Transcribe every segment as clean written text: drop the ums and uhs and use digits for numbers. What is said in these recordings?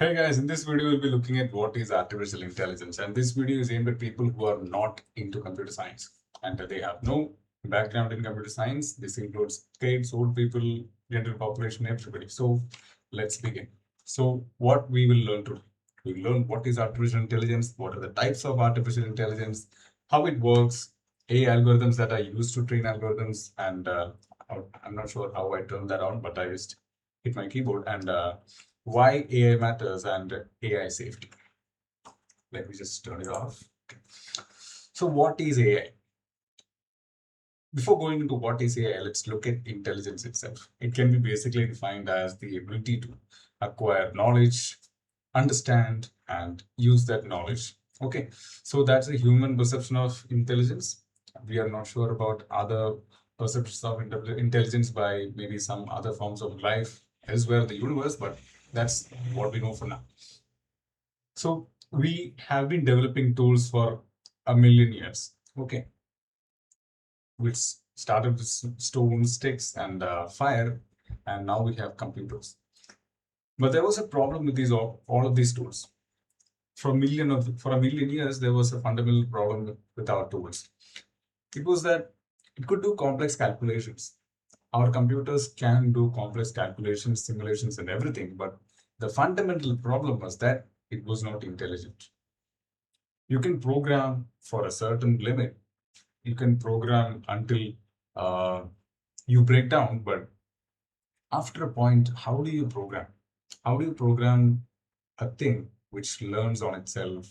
Hey guys, in this video we'll be looking at what is artificial intelligence, and this video is aimed at people who are not into computer science and they have no background in computer science. This includes kids, old people, general population, everybody. So let's begin. So what we will learn today, we will learn what is artificial intelligence, what are the types of artificial intelligence, how it works, AI algorithms that are used to train algorithms, and I'm not sure how I turned that on, but I just hit my keyboard, and why AI matters and AI safety. Let me just turn it off. So what is AI? Before going into what is AI, let's look at intelligence itself. It can be basically defined as the ability to acquire knowledge, understand, and use that knowledge. Okay, so that's a human perception of intelligence. We are not sure about other perceptions of intelligence by maybe some other forms of life elsewhere in the universe, but that's what we know for now. So we have been developing tools for a million years. Okay, which started with stone, sticks, and fire, and now we have computers. But there was a problem with these all of these tools. For a million years, there was a fundamental problem with our tools. It was that it could do complex calculations. Our computers can do complex calculations, simulations, and everything, but the fundamental problem was that it was not intelligent. You can program for a certain limit. You can program until uh, you break down, but after a point, how do you program? How do you program a thing which learns on itself,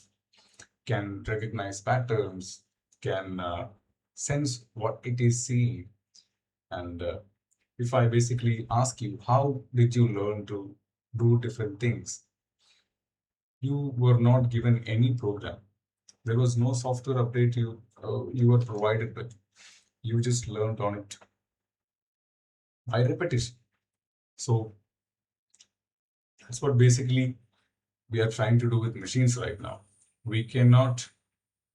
can recognize patterns, can sense what it is seeing? And if I basically ask you, how did you learn to do different things? You were not given any program. There was no software update you were provided with. You just learned on it by repetition. So that's what basically we are trying to do with machines right now. We cannot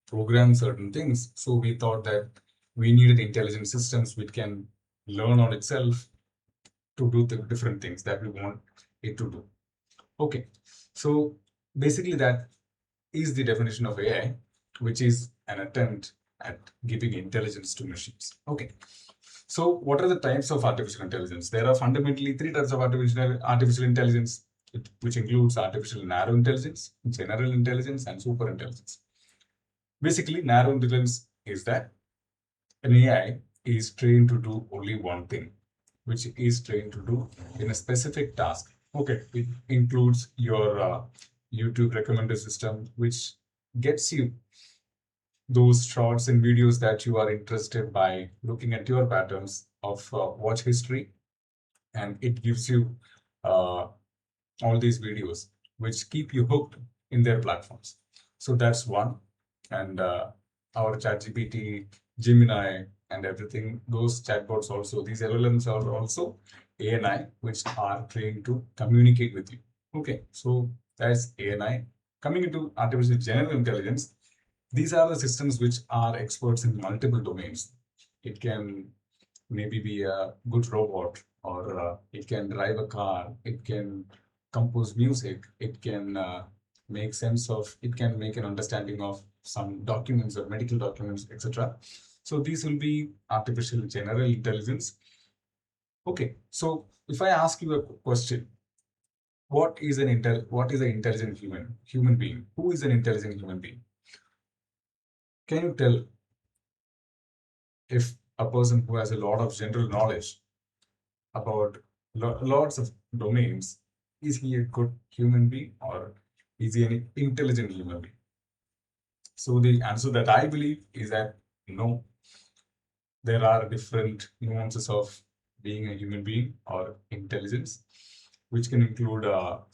program certain things, so we thought that we needed intelligent systems which can learn on itself to do the different things that we want it to do. Okay, so basically that is the definition of AI, which is an attempt at giving intelligence to machines. Okay, so what are the types of artificial intelligence? There are fundamentally three types of artificial intelligence, which includes artificial narrow intelligence, general intelligence, and super intelligence. Basically, narrow intelligence is that an AI is trained to do only one thing, which is trained to do in a specific task. Okay, it includes your YouTube recommender system, which gets you those shorts and videos that you are interested by looking at your patterns of watch history, and it gives you uh, all these videos which keep you hooked in their platforms. So that's one. And our ChatGPT, Gemini, and everything, those chatbots also, these LLMs are also ANI, which are trained to communicate with you. Okay, so that's ANI. Coming into artificial general intelligence, these are the systems which are experts in multiple domains. It can maybe be a good robot, or it can drive a car, it can compose music, it can make sense of, it can make an understanding of some documents or medical documents, etc. So these will be artificial general intelligence. Okay, so if I ask you a question, what is an intelligent human being? Who is an intelligent human being? Can you tell if a person who has a lot of general knowledge about lots of domains, is he a good human being or is he an intelligent human being? So the answer that I believe is that no, there are different nuances of being a human being or intelligence, which can include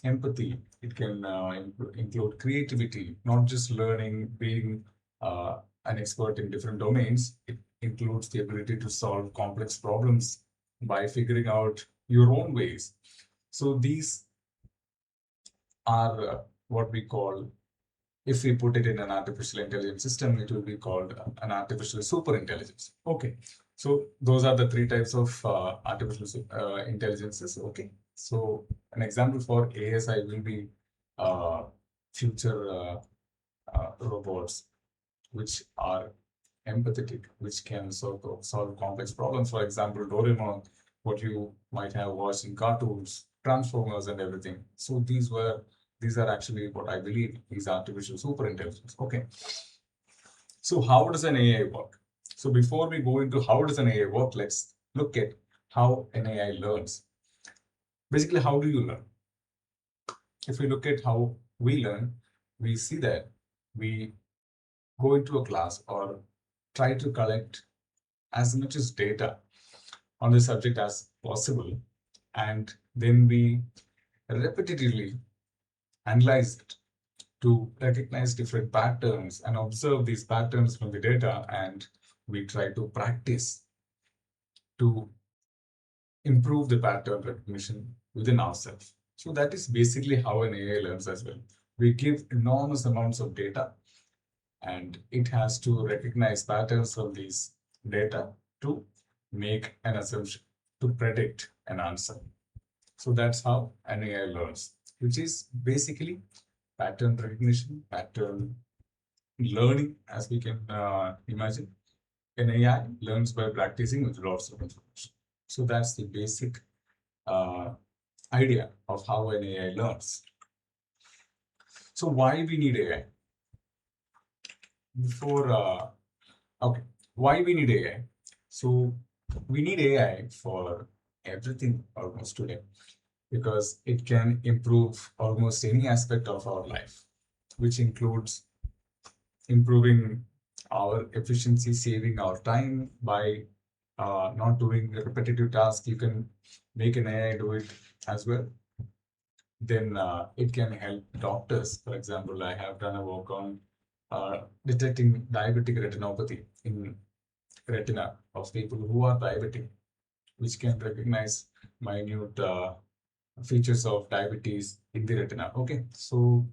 empathy. It can include creativity, not just learning, being an expert in different domains. It includes the ability to solve complex problems by figuring out your own ways. So these are what we call, if we put it in an artificial intelligence system, it will be called an artificial super intelligence. Okay, so those are the three types of artificial intelligences. Okay, so an example for ASI will be future robots which are empathetic, which can solve complex problems. For example, Doraemon, what you might have watched in cartoons, Transformers, and everything. So these are actually what I believe is artificial super intelligence. Okay. So how does an AI work? So before we go into how does an AI work, let's look at how an AI learns. Basically, how do you learn? If we look at how we learn, we see that we go into a class or try to collect as much as data on the subject as possible, and then we repetitively analyze it to recognize different patterns and observe these patterns from the data, and we try to practice to improve the pattern recognition within ourselves. So that is basically how an AI learns as well. We give enormous amounts of data and it has to recognize patterns from these data to make an assumption, to predict an answer. So that's how an AI learns, which is basically pattern recognition, pattern learning, as we can imagine. An AI learns by practicing with lots of information. So that's the basic idea of how an AI learns. So why we need AI? Why we need AI? So we need AI for everything almost today because it can improve almost any aspect of our life, which includes improving our efficiency, saving our time by not doing repetitive tasks. You can make an AI do it as well. Then it can help doctors. For example, I have done a work on detecting diabetic retinopathy in retina of people who are diabetic, which can recognize minute features of diabetes in the retina. Okay, so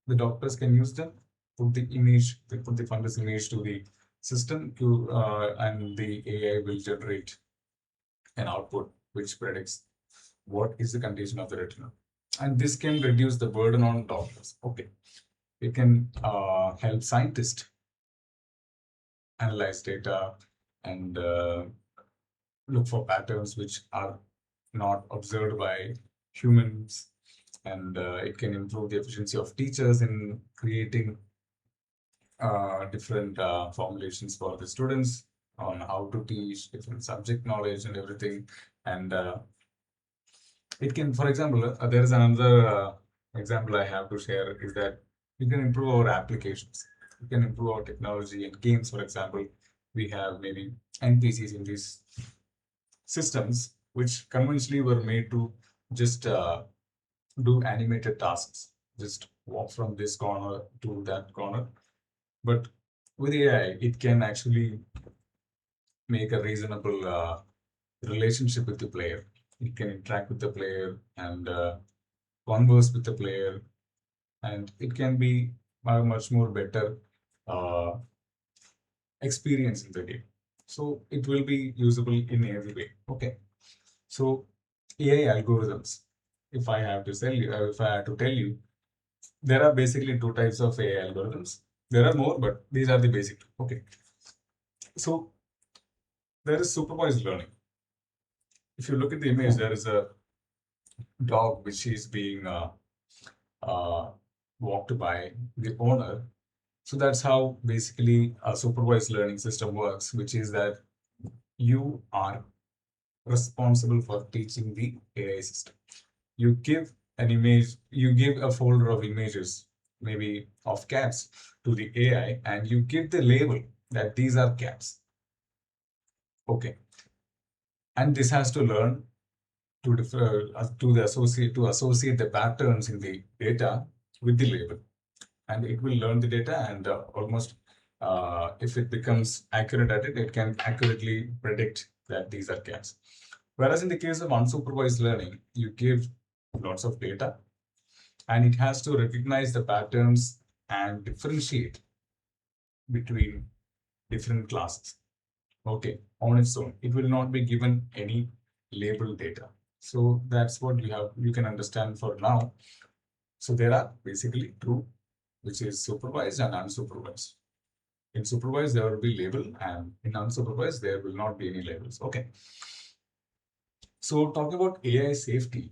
the doctors can use them, put the image, they put the fundus image to the system to, and the AI will generate an output which predicts what is the condition of the retina. And this can reduce the burden on doctors. Okay, it can help scientists analyze data and look for patterns which are not observed by humans, and it can improve the efficiency of teachers in creating different formulations for the students on how to teach different subject knowledge and everything. And it can, for example, there is another example I have to share is that we can improve our applications. We can improve our technology and games. For example, we have maybe NPCs in these systems which conventionally were made to just do animated tasks, just walk from this corner to that corner. But with AI, it can actually make a reasonable relationship with the player. It can interact with the player and converse with the player, and it can be a much more better uh, experience in the game. So it will be usable in every way. Okay. So AI algorithms. If I have to tell you, if I have to tell you, there are basically two types of AI algorithms. There are more, but these are the basic. Okay. So there is supervised learning. If you look at the image, there is a dog which is being uh, walked by the owner. So that's how basically a supervised learning system works, which is that you are responsible for teaching the AI system. You give an image, you give a folder of images, maybe of cats, to the AI, and you give the label that these are cats. Okay. And this has to learn to associate the patterns in the data with the label, and it will learn the data and almost if it becomes accurate at it, it can accurately predict that these are cats. Whereas in the case of unsupervised learning, you give lots of data and it has to recognize the patterns and differentiate between different classes. Okay, on its own, it will not be given any label data. So that's what you can understand for now. So there are basically two, which is supervised and unsupervised. In supervised, there will be label, and in unsupervised, there will not be any labels. Okay. So talking about AI safety,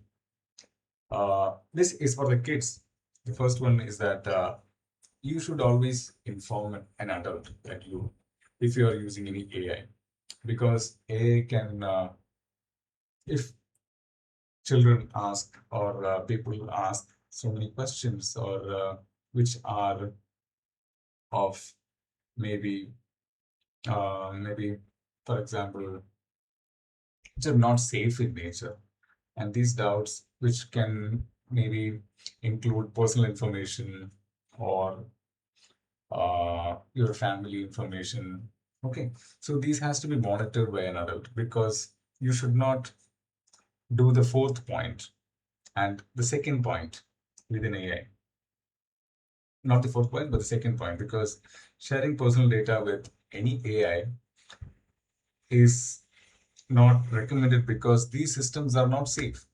this is for the kids. The first one is that you should always inform an adult that if you are using any AI, because AI can, if children ask or people ask so many questions or which are of maybe maybe for example which are not safe in nature, and these doubts which can maybe include personal information or your family information. Okay, so these has to be monitored by an adult, because you should not do the fourth point and the second point within AI. Not the fourth point, but the second point, because sharing personal data with any AI is not recommended, because these systems are not safe.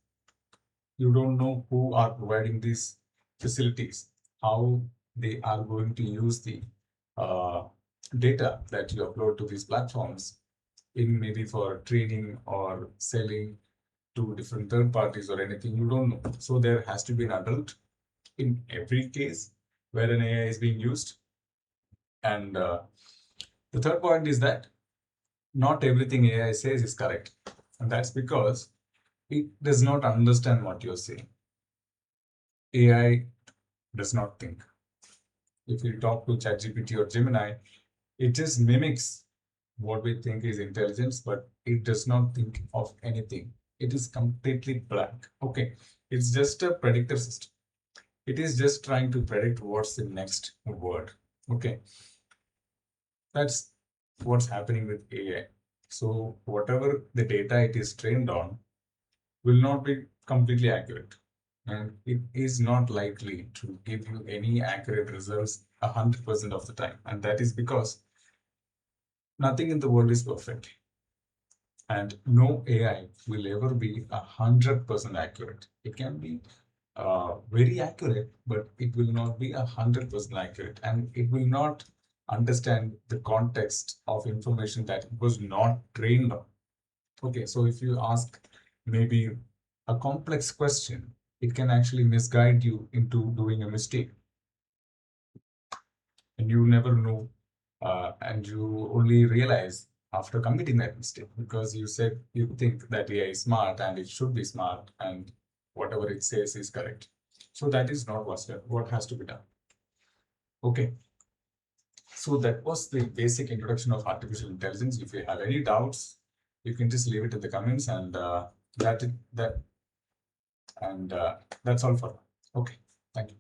You don't know who are providing these facilities, how they are going to use the uh, data that you upload to these platforms in maybe for training or selling to different third parties or anything. You don't know. So there has to be an adult in every case where an AI is being used. And the third point is that not everything AI says is correct. And that's because it does not understand what you're saying. AI does not think. If you talk to ChatGPT or Gemini, it just mimics what we think is intelligence, but it does not think of anything. It is completely blank. Okay, it's just a predictor system. It is just trying to predict what's the next word. Okay, that's what's happening with AI. So whatever the data it is trained on will not be completely accurate, and it is not likely to give you any accurate results 100% of the time. And that is because nothing in the world is perfect, and no AI will ever be 100% accurate. It can be very accurate, but it will not be 100% accurate, and it will not understand the context of information that it was not trained on. Okay, so if you ask maybe a complex question, it can actually misguide you into doing a mistake, and you never know, and you only realize after committing that mistake, because you said you think that AI is smart and it should be smart and whatever it says is correct. So that is not what has to be done. Okay, so that was the basic introduction of artificial intelligence. If you have any doubts, you can just leave it in the comments, and that and that's all for now. Okay, thank you.